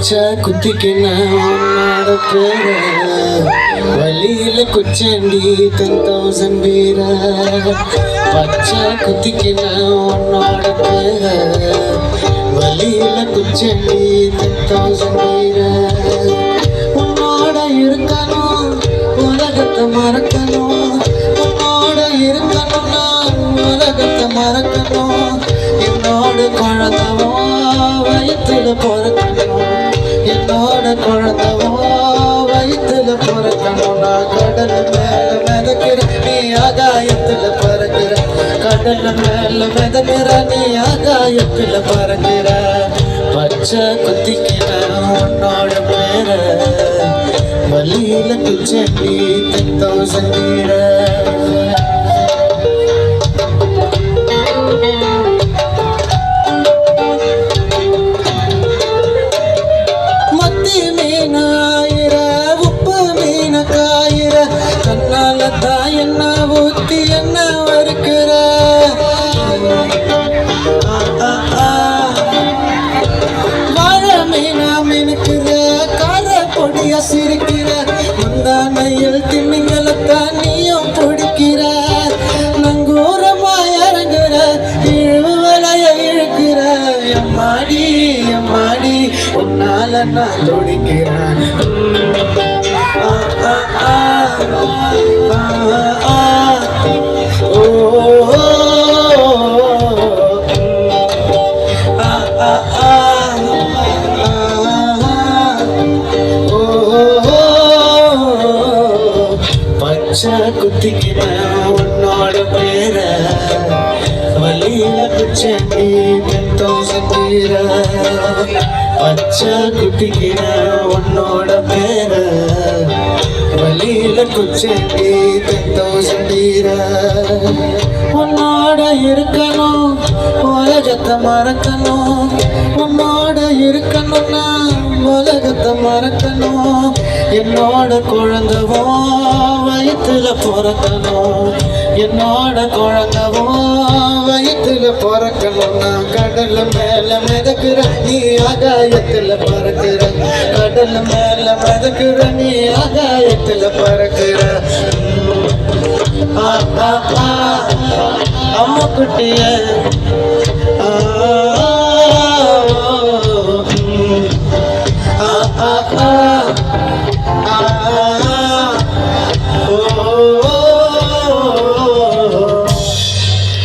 பச்சை குத்திக்கின உன்னோட பேர வழியில குச்சண்டி 10,000 பேர பச்சை குத்திக்கின உன்னோட பேர வழியில குச்சண்டி 10,000 பேர உன்னோட இருக்கணும் உலகத்தை மறக்கணும் உன்னோட இருக்கணும்னா உலகத்தை மறக்கணும் என்னோட குழந்தவோ வயிற்றுல பிறக்கணும் என்னோட குழந்தவோ வயிற்றுல பிறக்கணும் நான் கடல் மேல மிதக்கிற நீ ஆகாயத்துல பறக்கிற கடல் மேல மிதக்கிற நீ ஆகாயத்துல பறக்கிற பச்சை குத்திக்கிற உன்னோட பேர வழியில குச்சண்டி 10,000 பேர என்ன ஊத்தி என்ன வறுக்கிற வாழை மீனா மினுக்கிற கார பொடிய சிரிக்கிற முந்தானையில் திமிங்கலத்தான் நீயும் பிடிக்கிற நங்கூரமா இறங்குற இழுவலைய இழுக்கிற எம்மாடி எம்மாடி உன்னால நான் துடிக்கிறேன் பச்சை குத்திக்கிற உன்னோட பேர வழியில குச்சண்டி 10,000 பேர பச்சை குத்திக்கிற உன்னோட பேர வழியில குச்சண்டி 10,000 பேர உன்னோட இருக்கணும் உலகத்தை மறக்கணும் உன்னோட இருக்கணும்னா உலகத்தை மறக்கணும் என்னோட குழந்தவோ வயிற்றுல பிறக்கணும் என்னோட குழந்தவோ வயிற்றுல பிறக்கணும் நான் கடல் மேல மிதக்கிற நீ ஆகாயத்துல பறக்கிற கடல் மேல மிதக்கிற நீ ஆகாயத்துல பறக்கிற அம்மா குட்டிய